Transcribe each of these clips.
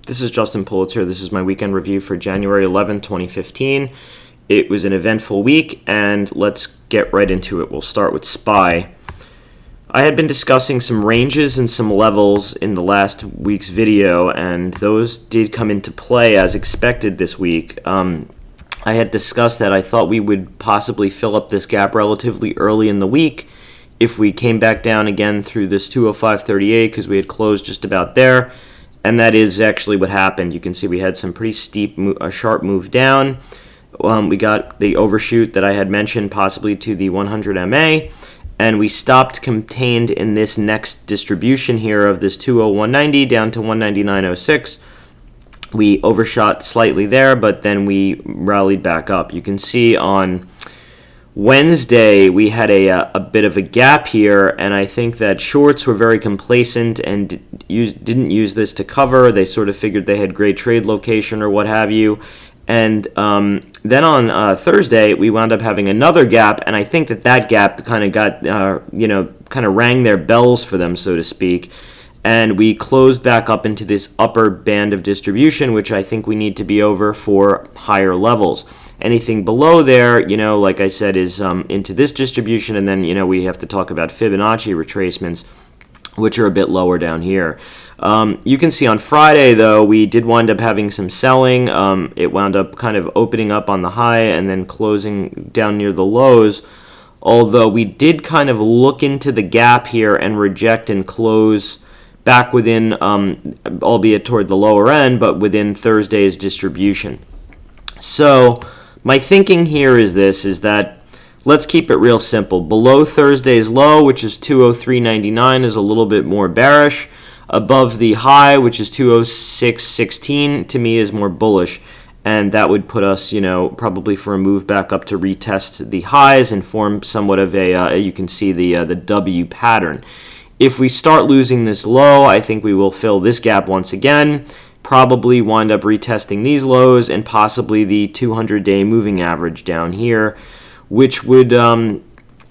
This is Justin Pulitzer. This is my weekend review for January 11, 2015. It was an eventful week, and let's get right into it. We'll start with SPY. I had been discussing some ranges and some levels in the last week's video, and those did come into play as expected this week. I had discussed that I thought we would possibly fill up this gap relatively early in the week if we came back down again through this 205.38 because we had closed just about there, and that is actually what happened. You can see we had some pretty steep, sharp move down. We got the overshoot that I had mentioned possibly to the 100 MA, and we stopped contained in this next distribution here of this 201.90 down to 199.06. We overshot slightly there, but then we rallied back up. You can see on Wednesday we had a bit of a gap here, and I think that shorts were very complacent and didn't use this to cover. They sort of figured they had great trade location or what have you. And then on Thursday, we wound up having another gap, and I think that gap kind of got, kind of rang their bells for them, so to speak. And we closed back up into this upper band of distribution, which I think we need to be over for higher levels. Anything below there, like I said, is into this distribution, and then, we have to talk about Fibonacci retracements, which are a bit lower down here. You can see on Friday, though, we did wind up having some selling. It wound up kind of opening up on the high and then closing down near the lows, although we did kind of look into the gap here and reject and close back within, albeit toward the lower end, but within Thursday's distribution. So my thinking here is that let's keep it real simple. Below Thursday's low, which is 203.99, is a little bit more bearish. Above the high, which is 206.16, to me is more bullish. And that would put us, probably for a move back up to retest the highs and form somewhat of a, you can see the W pattern. If we start losing this low, I think we will fill this gap once again, probably wind up retesting these lows and possibly the 200-day moving average down here, which would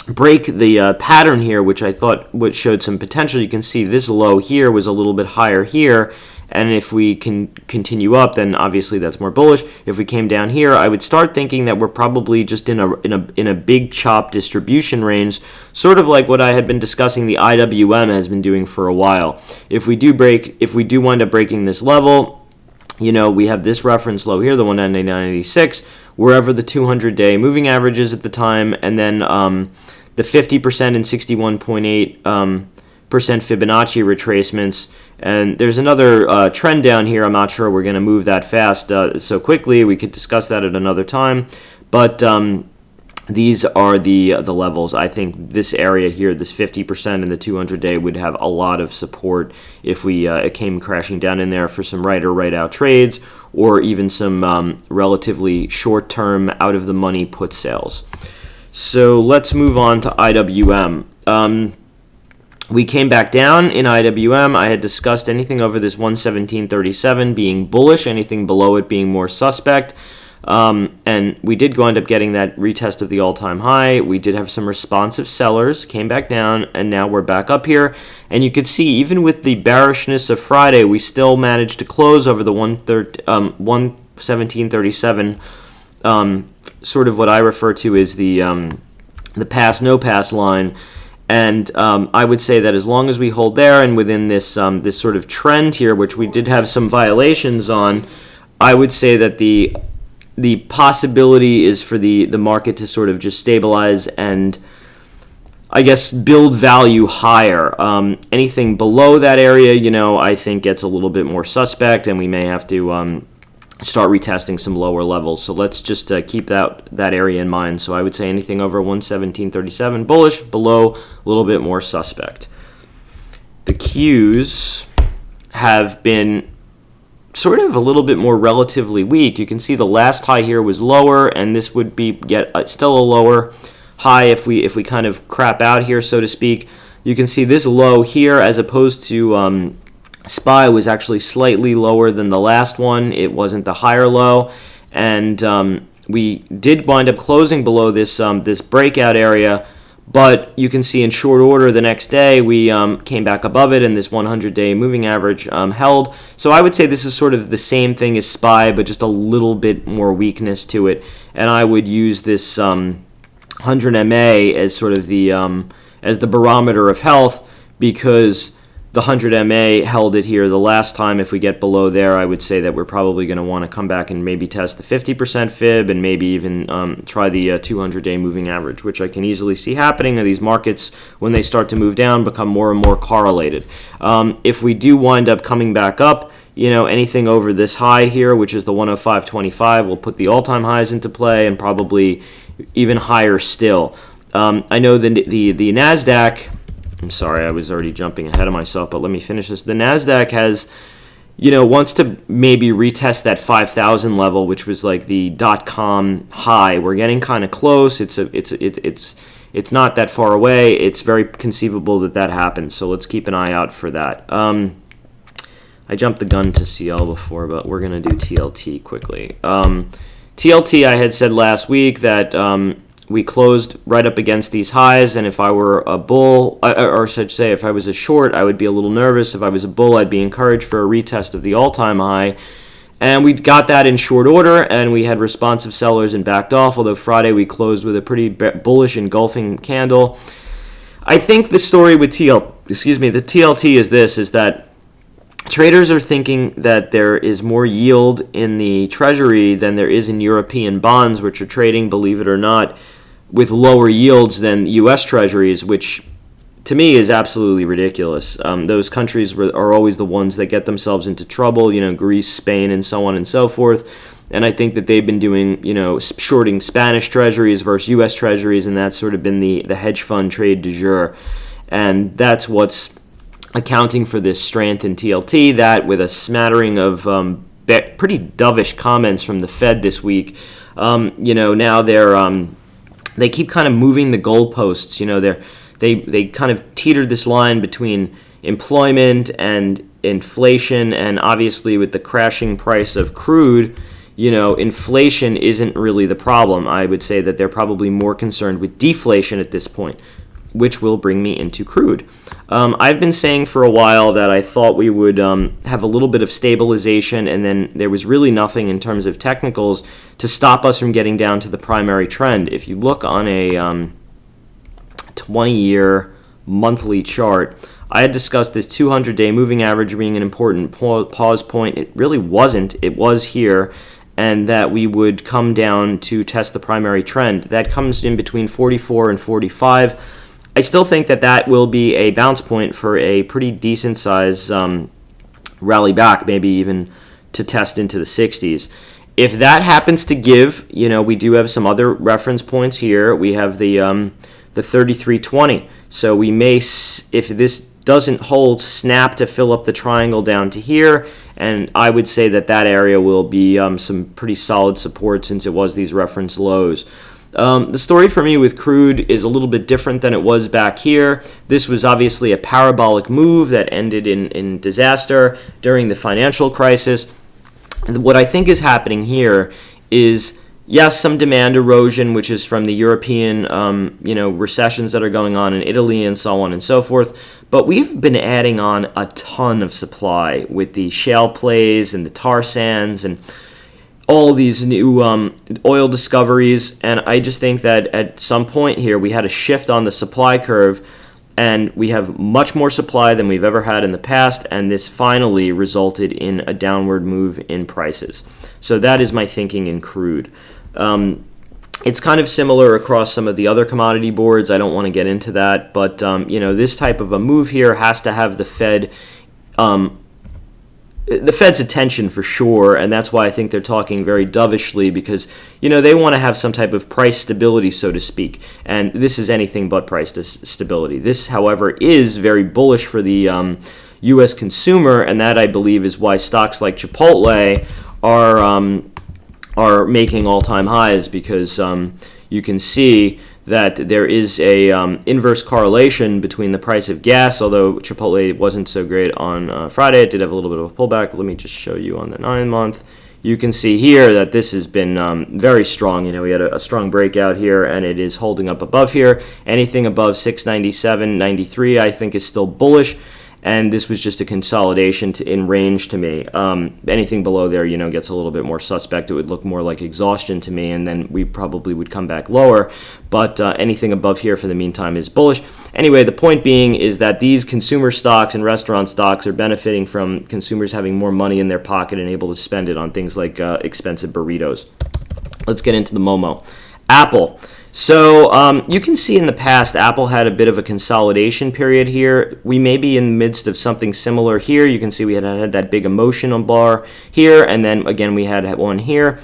break the pattern here, which I thought showed some potential. You can see this low here was a little bit higher here, and if we can continue up, then obviously that's more bullish. If we came down here, I would start thinking that we're probably just in a big chop distribution range, sort of like what I had been discussing the IWM has been doing for a while. If we do wind up breaking this level, we have this reference low here, the 199.86, wherever the 200-day moving average is at the time, and then the 50% and 61.8% Fibonacci retracements. And there's another trend down here. I'm not sure we're going to move that fast so quickly. We could discuss that at another time. But these are the levels. I think this area here, this 50% and the 200-day, would have a lot of support if we came crashing down in there for some right or right out trades, or even some relatively short-term, out-of-the-money put sales. So let's move on to IWM. We came back down in IWM. I had discussed anything over this 117.37 being bullish, anything below it being more suspect. And we did wind up getting that retest of the all-time high. We did have some responsive sellers, came back down, and now we're back up here. And you could see, even with the bearishness of Friday, we still managed to close over the 117.37, sort of what I refer to as the pass, no pass line. And I would say that as long as we hold there and within this this sort of trend here, which we did have some violations on, I would say that the possibility is for the market to sort of just stabilize and, I guess, build value higher. Anything below that area, I think gets a little bit more suspect, and we may have to start retesting some lower levels. So let's just keep that area in mind. So I would say anything over 117.37 bullish, below a little bit more suspect. The Qs have been sort of a little bit more relatively weak. You can see the last high here was lower, and this would be still a lower high if we kind of crap out here, so to speak. You can see this low here, as opposed to SPY, was actually slightly lower than the last one. It wasn't the higher low, and we did wind up closing below this breakout area, But you can see in short order the next day we came back above it, and this 100-day moving average held. So I would say this is sort of the same thing as SPY, but just a little bit more weakness to it. And I would use this 100 MA as sort of the as the barometer of health, because the 100 MA held it here the last time. If we get below there, I would say that we're probably going to want to come back and maybe test the 50% fib and maybe even try the 200-day moving average, which I can easily see happening. These markets, when they start to move down, become more and more correlated. If we do wind up coming back up, anything over this high here, which is the 105.25, will put the all-time highs into play, and probably even higher still. I know the NASDAQ, I'm sorry, I was already jumping ahead of myself, but let me finish this. The NASDAQ has, wants to maybe retest that 5,000 level, which was like the .com high. We're getting kind of close. It's not that far away. It's very conceivable that happens. So let's keep an eye out for that. I jumped the gun to CL before, but we're going to do TLT quickly. TLT, I had said last week that we closed right up against these highs, and if I were a bull, or I should say if I was a short, I would be a little nervous. If I was a bull, I'd be encouraged for a retest of the all-time high. And we got that in short order, and we had responsive sellers and backed off, although Friday we closed with a pretty bullish engulfing candle. I think the story with the TLT is that traders are thinking that there is more yield in the Treasury than there is in European bonds, which are trading, believe it or not, with lower yields than U.S. Treasuries, which to me is absolutely ridiculous. Those countries are always the ones that get themselves into trouble, Greece, Spain, and so on and so forth. And I think that they've been doing, shorting Spanish Treasuries versus U.S. Treasuries, and that's sort of been the hedge fund trade du jour. And that's what's accounting for this strength in TLT, that with a smattering of pretty dovish comments from the Fed this week. Now they keep kind of moving the goalposts. They kind of teetered this line between employment and inflation, and obviously with the crashing price of crude, inflation isn't really the problem. I would say that they're probably more concerned with deflation at this point, which will bring me into crude. I've been saying for a while that I thought we would have a little bit of stabilization, and then there was really nothing in terms of technicals to stop us from getting down to the primary trend. If you look on a 20-year monthly chart, I had discussed this 200-day moving average being an important pause point. It really wasn't. It was here, and that we would come down to test the primary trend. That comes in between 44 and 45. I still think that will be a bounce point for a pretty decent size rally back, maybe even to test into the 60s. If that happens to give, we do have some other reference points here. We have the 3320. So we may, if this doesn't hold, snap to fill up the triangle down to here, and I would say that area will be some pretty solid support since it was these reference lows. The story for me with crude is a little bit different than it was back here. This was obviously a parabolic move that ended in disaster during the financial crisis. And what I think is happening here is, yes, some demand erosion, which is from the European recessions that are going on in Italy and so on and so forth. But we've been adding on a ton of supply with the shale plays and the tar sands and all these new oil discoveries, and I just think that at some point here we had a shift on the supply curve, and we have much more supply than we've ever had in the past, and this finally resulted in a downward move in prices. So that is my thinking in crude. It's kind of similar across some of the other commodity boards. I don't want to get into that, but this type of a move here has to have the Fed's attention for sure, and that's why I think they're talking very dovishly, because they want to have some type of price stability, so to speak, and this is anything but price stability. This, however, is very bullish for the U.S. consumer, and that, I believe, is why stocks like Chipotle are making all-time highs, because you can see that there is a inverse correlation between the price of gas, although Chipotle wasn't so great on Friday. It did have a little bit of a pullback. Let me just show you on the 9-month. you can see here that this has been very strong. We had a strong breakout here, and it is holding up above here. Anything above 697.93 I think is still bullish, and this was just a consolidation in range to me. Anything below there, gets a little bit more suspect. It would look more like exhaustion to me, and then we probably would come back lower. But anything above here for the meantime is bullish. Anyway, the point being is that these consumer stocks and restaurant stocks are benefiting from consumers having more money in their pocket and able to spend it on things like expensive burritos. Let's get into the Momo. Apple. So you can see in the past, Apple had a bit of a consolidation period here. We may be in the midst of something similar here. You can see we had that big emotional bar here, and then again we had one here.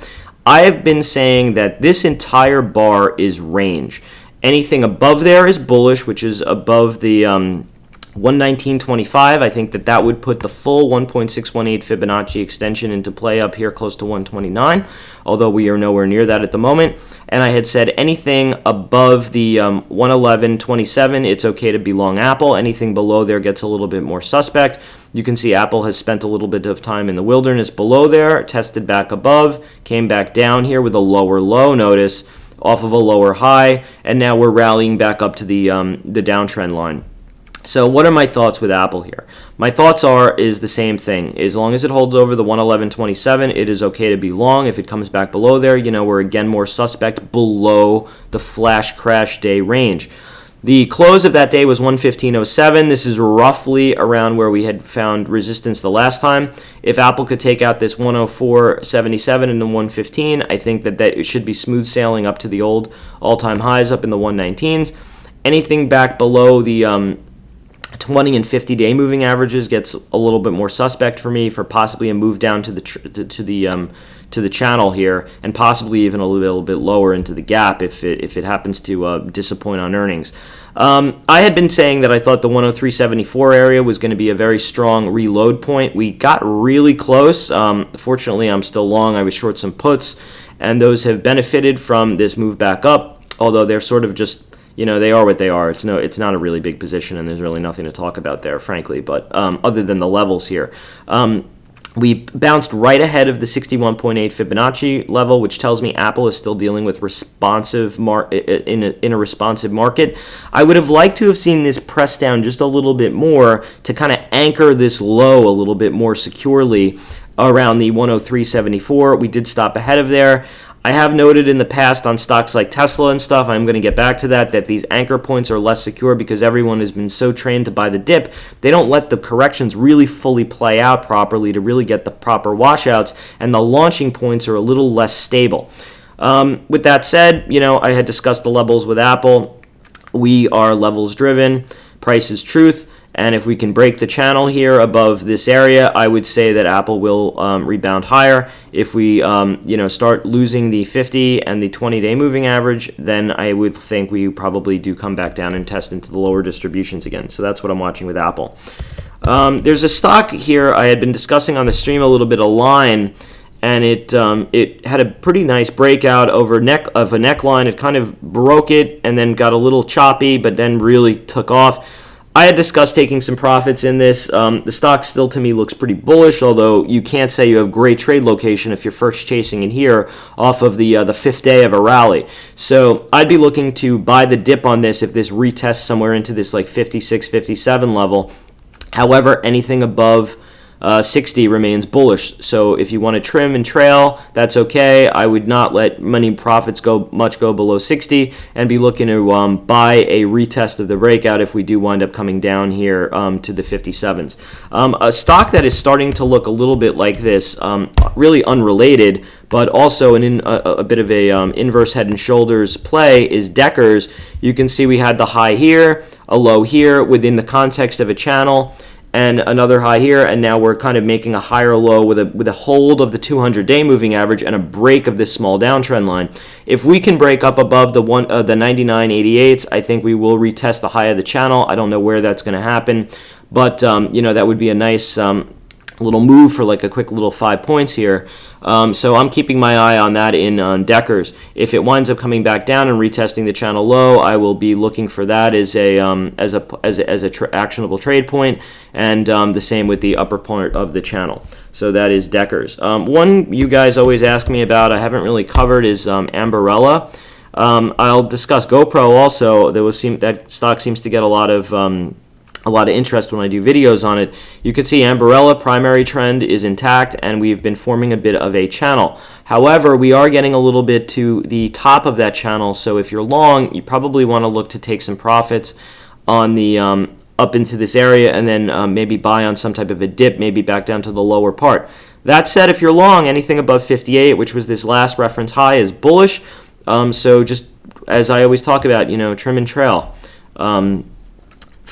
I have been saying that this entire bar is range. Anything above there is bullish, which is above the 119.25. I think that would put the full 1.618 Fibonacci extension into play up here close to 129, although we are nowhere near that at the moment. And I had said anything above the 111.27, it's okay to be long Apple. Anything below there gets a little bit more suspect. You can see Apple has spent a little bit of time in the wilderness below there, tested back above, came back down here with a lower low, notice, off of a lower high, and now we're rallying back up to the downtrend line. So what are my thoughts with Apple here? My thoughts is the same thing. As long as it holds over the 111.27, it is okay to be long. If it comes back below there, we're again more suspect below the flash crash day range. The close of that day was 115.07. This is roughly around where we had found resistance the last time. If Apple could take out this 104.77 and the 115, I think that it should be smooth sailing up to the old all-time highs up in the 119s. Anything back below the 20 and 50-day moving averages gets a little bit more suspect for me for possibly a move down to the channel here, and possibly even a little bit lower into the gap if it happens to disappoint on earnings. I had been saying that I thought the 103.74 area was going to be a very strong reload point. We got really close. Fortunately, I'm still long. I was short some puts, and those have benefited from this move back up, although they're sort of just they are what they are. It's not a really big position, and there's really nothing to talk about there, frankly. But other than the levels here, we bounced right ahead of the 61.8 Fibonacci level, which tells me Apple is still dealing with in a responsive market. I would have liked to have seen this press down just a little bit more to kind of anchor this low a little bit more securely around the 103.74. We did stop ahead of there. I have noted in the past on stocks like Tesla and stuff, I'm going to get back to that these anchor points are less secure because everyone has been so trained to buy the dip. They don't let the corrections really fully play out properly to really get the proper washouts, and the launching points are a little less stable. With that said, I had discussed the levels with Apple. We are levels driven. Price is truth. And if we can break the channel here above this area, I would say that Apple will rebound higher. If we start losing the 50 and the 20-day moving average, then I would think we probably do come back down and test into the lower distributions again. So that's what I'm watching with Apple. There's a stock here I had been discussing on the stream a little bit, Align, and it had a pretty nice breakout over a neckline. It kind of broke it and then got a little choppy, but then really took off. I had discussed taking some profits in this. The stock still to me looks pretty bullish, although you can't say you have great trade location if you're first chasing it here off of the fifth day of a rally. So I'd be looking to buy the dip on this if this retests somewhere into this like 56, 57 level. However, anything above 60 remains bullish. So if you want to trim and trail, that's okay. I would not let many profits go below 60 and be looking to buy a retest of the breakout if we do wind up coming down here to the 57s. A stock that is starting to look a little bit like this, really unrelated, but also a bit of a inverse head and shoulders play is Deckers. You can see we had the high here, a low here within the context of a channel, and another high here, and now we're kind of making a higher low with a hold of the 200-day moving average and a break of this small downtrend line. If we can break up above the 99.88s, I think we will retest the high of the channel. I don't know where that's going to happen, but that would be a nice little move for like a quick little 5 points here. So I'm keeping my eye on that in Deckers. If it winds up coming back down and retesting the channel low, I will be looking for that as a actionable trade point, and the same with the upper point of the channel. So that is Deckers. One you guys always ask me about, I haven't really covered, is Amberella. I'll discuss GoPro also. That stock seems to get a lot of interest when I do videos on it. You can see Amberella primary trend is intact, and we've been forming a bit of a channel. However, we are getting a little bit to the top of that channel, so if you're long, you probably want to look to take some profits on the up into this area, and then maybe buy on some type of a dip, maybe back down to the lower part. That said, if you're long, anything above 58, which was this last reference high, is bullish. So just as I always talk about, trim and trail.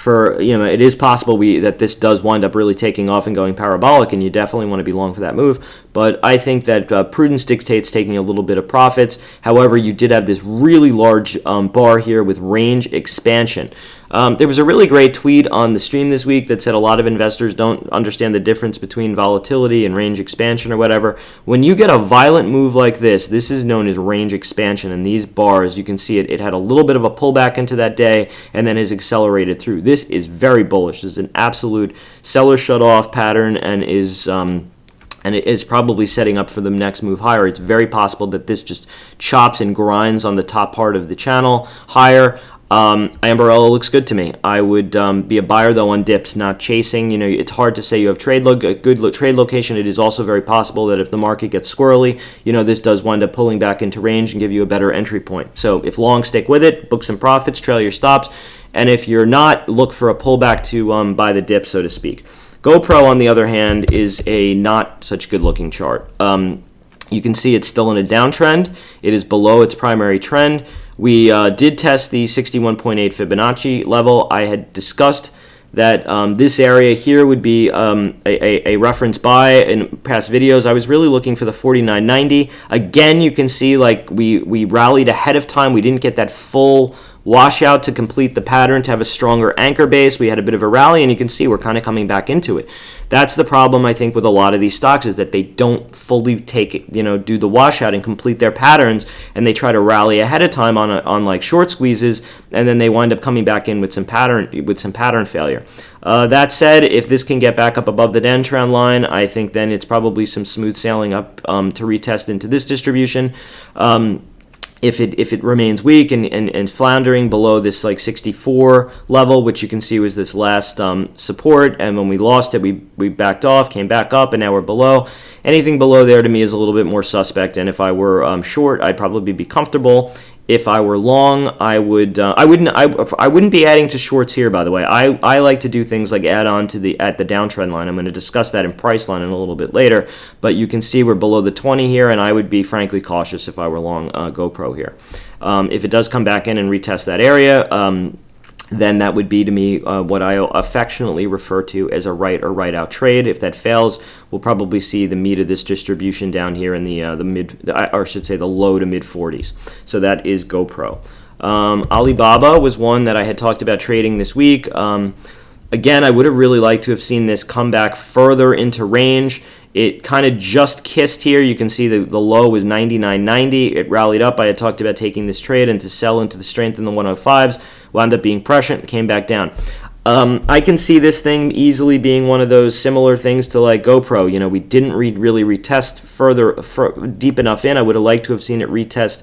It is possible that this does wind up really taking off and going parabolic, and you definitely want to be long for that move. But I think that prudence dictates taking a little bit of profits. However, you did have this really large bar here with range expansion. There was a really great tweet on the stream this week that said a lot of investors don't understand the difference between volatility and range expansion or whatever. When you get a violent move like this is known as range expansion. And these bars, you can see it had a little bit of a pullback into that day and then has accelerated through. This is very bullish. This is an absolute seller shut-off pattern, and it is probably setting up for the next move higher. It's very possible that this just chops and grinds on the top part of the channel higher. Amberella looks good to me. I would be a buyer, though, on dips, not chasing. It's hard to say you have a good trade location. It is also very possible that if the market gets squirrely, this does wind up pulling back into range and give you a better entry point. So if long, stick with it, book some profits, trail your stops, and if you're not, look for a pullback to buy the dip, so to speak. GoPro, on the other hand, is a not such good-looking chart. You can see it's still in a downtrend. It is below its primary trend. We did test the 61.8 Fibonacci level. I had discussed that this area here would be a reference buy in past videos. I was really looking for the 49.90. Again, you can see like we rallied ahead of time. We didn't get that full washout to complete the pattern, to have a stronger anchor base. We had a bit of a rally, and you can see we're kind of coming back into it. That's the problem, I think, with a lot of these stocks, is that they don't fully do the washout and complete their patterns, and they try to rally ahead of time on like short squeezes, and then they wind up coming back in with some pattern failure. That said, if this can get back up above the downtrend line, I think then it's probably some smooth sailing up to retest into this distribution. If it remains weak and floundering below this like 64 level, which you can see was this last support, and when we lost it, we backed off, came back up, and now we're below. Anything below there to me is a little bit more suspect, and if I were short, I'd probably be comfortable. If I were long, I wouldn't be adding to shorts here, by the way. I like to do things like add on to at the downtrend line. I'm going to discuss that in priceline in a little bit later, but you can see we're below the 20 here, and I would be frankly cautious if I were long GoPro here. If it does come back in and retest that area, then that would be to me what I affectionately refer to as a right or right out trade. If that fails, we'll probably see the meat of this distribution down here in the low to mid 40s. So that is GoPro. Alibaba was one that I had talked about trading this week. Again, I would have really liked to have seen this come back further into range. It kind of just kissed here. You can see the low was 99.90. It rallied up. I had talked about taking this trade and to sell into the strength in the 105s. Wound up being prescient, came back down. I can see this thing easily being one of those similar things to like GoPro. We didn't really retest deep enough in. I would have liked to have seen it retest.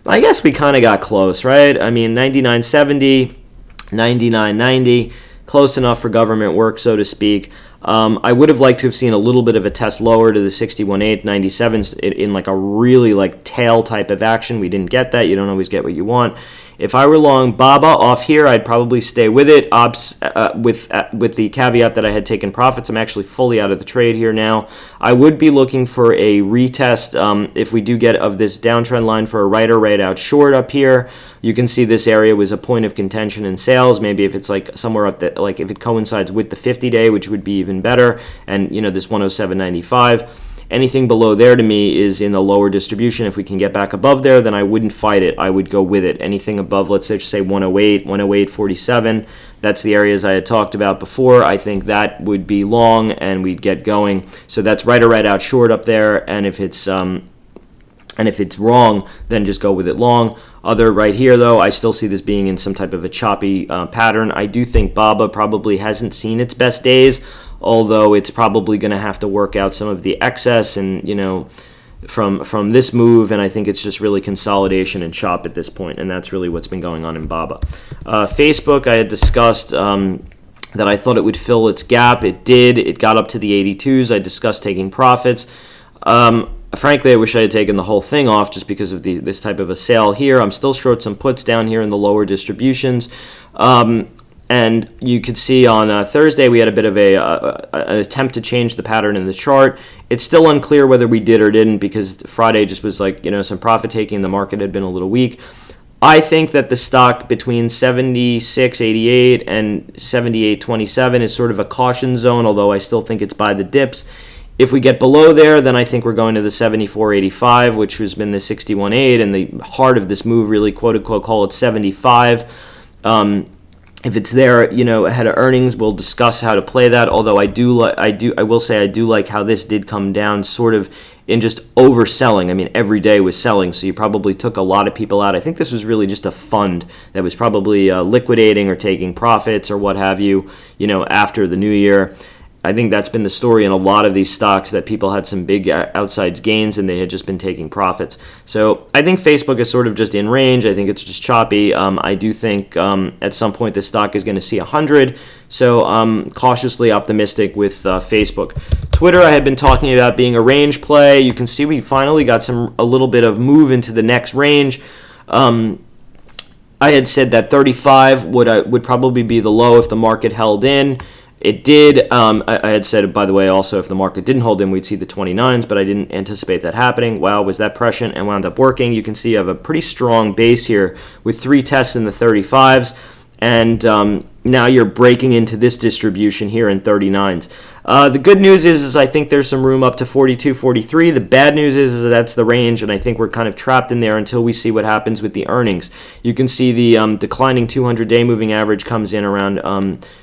I guess we kind of got close, right? I mean, 99.70, 99.90, close enough for government work, so to speak. I would have liked to have seen a little bit of a test lower to the 61.8, 97s in like a really like tail type of action. We didn't get that. You don't always get what you want. If I were long Baba off here, I'd probably stay with it, with the caveat that I had taken profits. I'm actually fully out of the trade here now. I would be looking for a retest if we do get of this downtrend line for a right or right out short up here. You can see this area was a point of contention in sales. Maybe if it's like somewhere up that, like if it coincides with the 50-day, which would be even better, and this 107.95. Anything below there to me is in the lower distribution. If we can get back above there, then I wouldn't fight it. I would go with it. Anything above, let's say 108, 108.47, That's the areas I had talked about before. I think that would be long and we'd get going. So that's right or right out short up there. And if it's wrong, then just go with it long. Other right here, though, I still see this being in some type of a choppy pattern. I do think BABA probably hasn't seen its best days, although it's probably going to have to work out some of the excess and, from this move, and I think it's just really consolidation and chop at this point, and that's really what's been going on in BABA. Facebook, I had discussed that I thought it would fill its gap. It did. It got up to the 82s. I discussed taking profits. Frankly, I wish I had taken the whole thing off just because of this type of a sale here. I'm still short some puts down here in the lower distributions. And you could see on Thursday we had a bit of an attempt to change the pattern in the chart. It's still unclear whether we did or didn't because Friday just was like, some profit taking. The market had been a little weak. I think that the stock between 76.88 and 78.27 is sort of a caution zone, although I still think it's by the dips. If we get below there, then I think we're going to the 74.85, which has been the 61.8, and the heart of this move, really, quote-unquote, call it 75. If it's there, ahead of earnings, we'll discuss how to play that, although I will say I do like how this did come down sort of in just overselling. I mean, every day was selling, so you probably took a lot of people out. I think this was really just a fund that was probably liquidating or taking profits or what have you, after the new year. I think that's been the story in a lot of these stocks, that people had some big outside gains and they had just been taking profits. So I think Facebook is sort of just in range. I think it's just choppy. I do think at some point the stock is going to see 100. So I'm cautiously optimistic with Facebook. Twitter, I had been talking about being a range play. You can see we finally got a little bit of move into the next range. I had said that 35 would probably be the low if the market held in. It did. I had said, by the way, also if the market didn't hold in, we'd see the 29s, but I didn't anticipate that happening. Wow, was that prescient and wound up working. You can see you have a pretty strong base here with 3 tests in the 35s, and now you're breaking into this distribution here in 39s. The good news is I think there's some room up to 42, 43. The bad news is that's the range, and I think we're kind of trapped in there until we see what happens with the earnings. You can see the declining 200-day moving average comes in around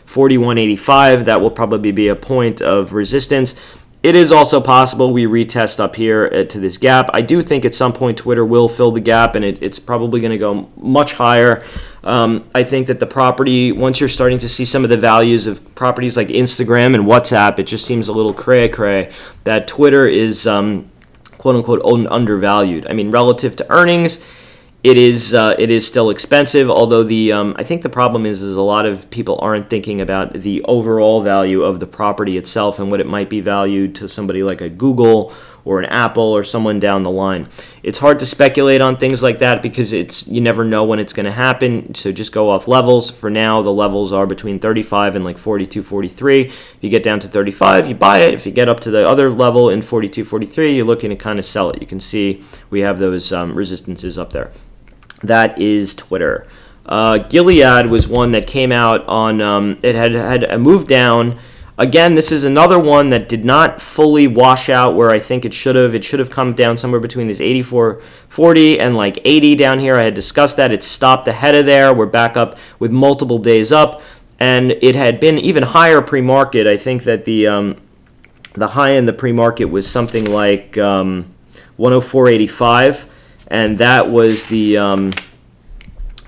41.85. That will probably be a point of resistance. It is also possible we retest up here to this gap. I do think at some point Twitter will fill the gap, and it's probably going to go much higher. I think that the property, once you're starting to see some of the values of properties like Instagram and WhatsApp, it just seems a little cray-cray that Twitter is quote-unquote undervalued. I mean, relative to earnings, it is still expensive, although I think the problem is a lot of people aren't thinking about the overall value of the property itself and what it might be valued to somebody like a Google or an Apple or someone down the line. It's hard to speculate on things like that because you never know when it's going to happen, so just go off levels. For now, the levels are between 35 and like 42, 43. If you get down to 35, you buy it. If you get up to the other level in 42, 43, you're looking to kind of sell it. You can see we have those resistances up there. That is Twitter. Gilead was one that came out on, it had a move down. Again, this is another one that did not fully wash out where I think it should have. It should have come down somewhere between this 84.40 and like 80 down here. I had discussed that. It stopped ahead of there. We're back up with multiple days up. And it had been even higher pre-market. I think that the high in the pre-market was something like 104.85. And that was the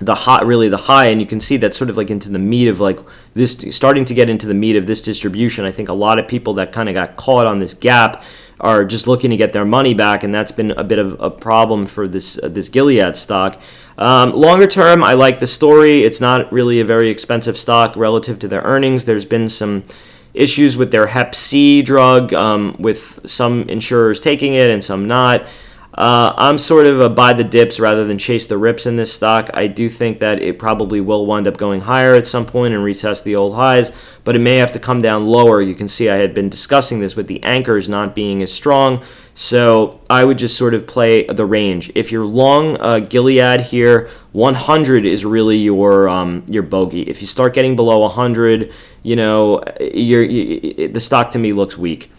high, and you can see that's sort of like into the meat of like this, starting to get into the meat of this distribution. I think a lot of people that kind of got caught on this gap are just looking to get their money back, and that's been a bit of a problem for this Gilead stock. Longer term, I like the story. It's not really a very expensive stock relative to their earnings. There's been some issues with their Hep C drug, with some insurers taking it and some not. I'm sort of a buy the dips rather than chase the rips in this stock. I do think that it probably will wind up going higher at some point and retest the old highs, but it may have to come down lower. You can see I had been discussing this with the anchors not being as strong, so I would just sort of play the range. If you're long Gilead here, 100 is really your bogey. If you start getting below 100, the stock to me looks weak.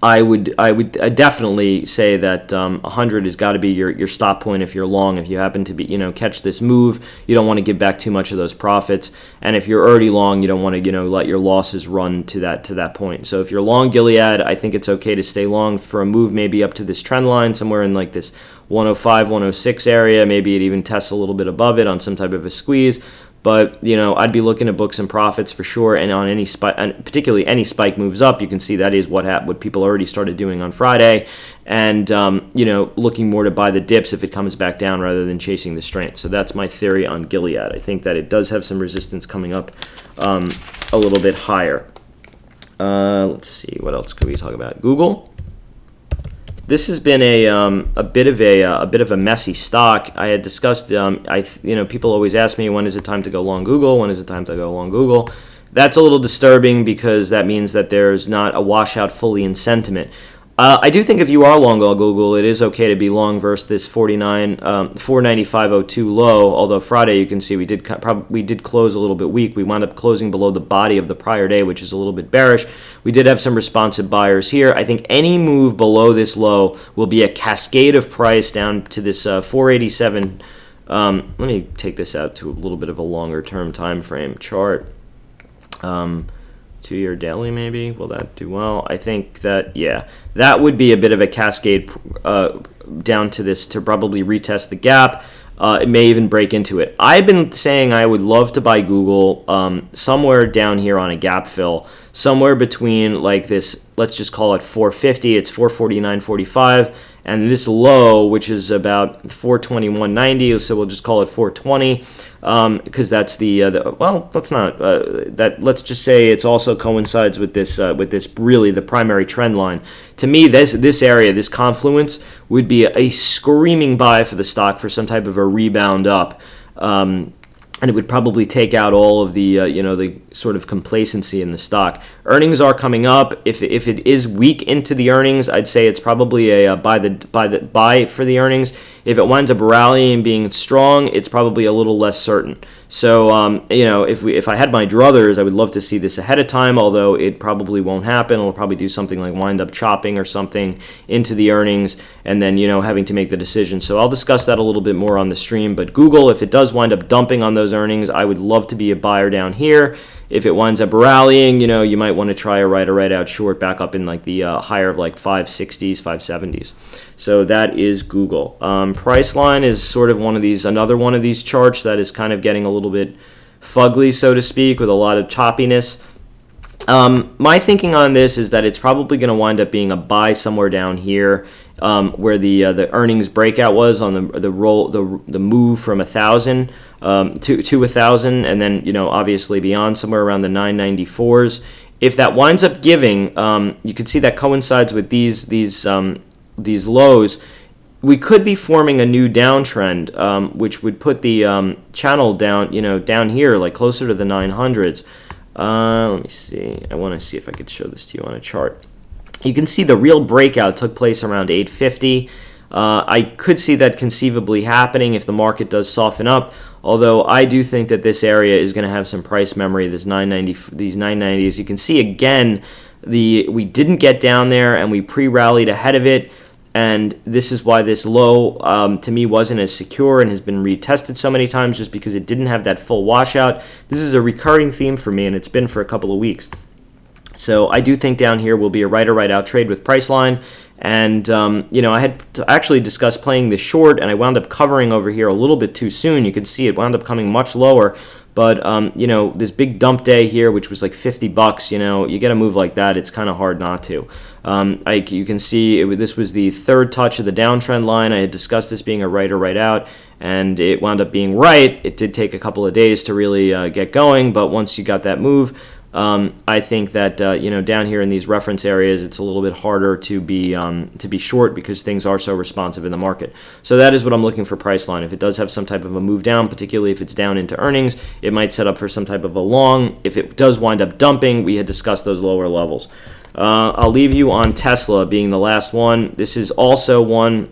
I definitely say that 100 has got to be your stop point if you're long. If you happen to be, catch this move, you don't want to give back too much of those profits. And if you're already long, you don't want to, let your losses run to that point. So if you're long Gilead, I think it's okay to stay long for a move maybe up to this trend line, somewhere in like this 105, 106 area. Maybe it even tests a little bit above it on some type of a squeeze. But, I'd be looking to book some profits for sure. And on any spike, particularly any spike moves up, you can see that is what people already started doing on Friday. And, looking more to buy the dips if it comes back down rather than chasing the strength. So that's my theory on Gilead. I think that it does have some resistance coming up a little bit higher. Let's see. What else could we talk about? Google. This has been a bit of a messy stock. I had discussed. People always ask me, when is it time to go long Google? When is it time to go long Google? That's a little disturbing because that means that there's not a washout fully in sentiment. I do think if you are long on Google, it is okay to be long versus this 495.02 low. Although Friday, you can see we did close a little bit weak. We wound up closing below the body of the prior day, which is a little bit bearish. We did have some responsive buyers here. I think any move below this low will be a cascade of price down to this 487. Let me take this out to a little bit of a longer term time frame chart. 2-year daily maybe. Will that do well? I think that, that would be a bit of a cascade down to this to probably retest the gap. It may even break into it. I've been saying I would love to buy Google somewhere down here on a gap fill, somewhere between like this, let's just call it 450. It's 449.45. And this low, which is about 421.90, so we'll just call it 420, because that's let's not. Let's just say it's also coincides with this really the primary trend line. To me, this area, this confluence, would be a screaming buy for the stock for some type of a rebound up. And it would probably take out all of the the sort of complacency in the stock. Earnings are coming up. If it is weak into the earnings, I'd say it's probably a buy for the earnings. If it winds up rallying, being strong, it's probably a little less certain. So if I had my druthers, I would love to see this ahead of time. Although it probably won't happen. It'll probably do something like wind up chopping or something into the earnings, and then having to make the decision. So I'll discuss that a little bit more on the stream. But Google, if it does wind up dumping on those earnings, I would love to be a buyer down here. If it winds up rallying, you might want to try a right out short back up in like the higher of like 560s, 570s. So that is Google. Priceline is sort of another one of these charts that is kind of getting a little bit fugly, so to speak, with a lot of choppiness. My thinking on this is that it's probably going to wind up being a buy somewhere down here, where the earnings breakout was on the move from 1,000 to 1,000, and then obviously beyond somewhere around the 994s. If that winds up giving, you can see that coincides with these lows. We could be forming a new downtrend, which would put the channel down here, like closer to the 900s. Let me see. I want to see if I could show this to you on a chart. You can see the real breakout took place around 850. I could see that conceivably happening if the market does soften up, although I do think that this area is going to have some price memory, these 990s. You can see again, we didn't get down there and we pre-rallied ahead of it, and this is why this low to me wasn't as secure and has been retested so many times, just because it didn't have that full washout. This is a recurring theme for me, and it's been for a couple of weeks. So I do think down here will be a right out trade with Priceline. And, I had actually discussed playing the short, and I wound up covering over here a little bit too soon. You can see it wound up coming much lower. But, this big dump day here, which was like $50, you get a move like that, it's kind of hard not to. You can see this was the third touch of the downtrend line. I had discussed this being a right out, and it wound up being right. It did take a couple of days to really get going, but once you got that move, I think that down here in these reference areas, it's a little bit harder to be short because things are so responsive in the market. So that is what I'm looking for Priceline. If it does have some type of a move down, particularly if it's down into earnings, it might set up for some type of a long. If it does wind up dumping, we had discussed those lower levels. I'll leave you on Tesla being the last one. This is also one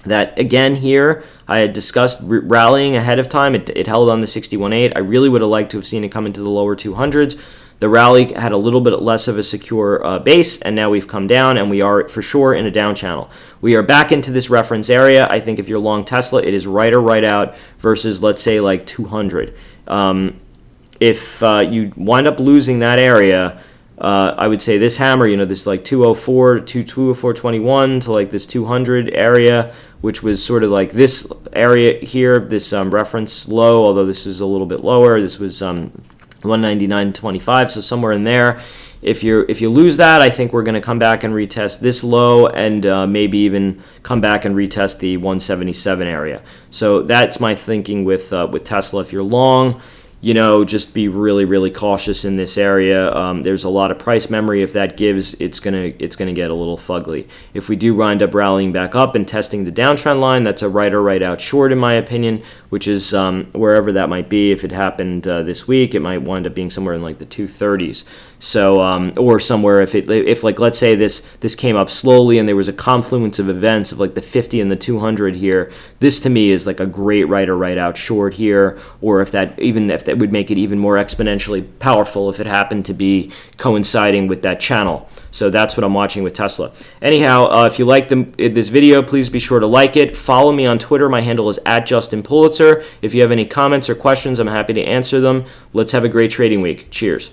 that, again, here I had discussed rallying ahead of time. It held on the 61.8. I really would have liked to have seen it come into the lower 200s. The rally had a little bit less of a secure base, and now we've come down, and we are for sure in a down channel. We are back into this reference area. I think if you're long Tesla, it is right or right out versus, let's say, like 200. If you wind up losing that area, I would say this hammer, this like 204 to 204.21 to like this 200 area, which was sort of like this area here, this reference low, although this is a little bit lower. This was 199.25, so somewhere in there. If you lose that, I think we're going to come back and retest this low, and maybe even come back and retest the 177 area. So that's my thinking with Tesla. If you're long, just be really, really cautious in this area. There's a lot of price memory. If that gives, it's gonna get a little fugly. If we do wind up rallying back up and testing the downtrend line, that's a right or right out short in my opinion, which is wherever that might be. If it happened this week, it might wind up being somewhere in like the 230s. So or somewhere if like let's say this came up slowly and there was a confluence of events of like the 50 and the 200 here, this to me is like a great right or right out short here. Or if that would make it even more exponentially powerful if it happened to be coinciding with that channel. So that's what I'm watching with Tesla. Anyhow, if you like this video, please be sure to like it. Follow me on Twitter. My handle is @JustinPulitzer. If you have any comments or questions, I'm happy to answer them. Let's have a great trading week. Cheers.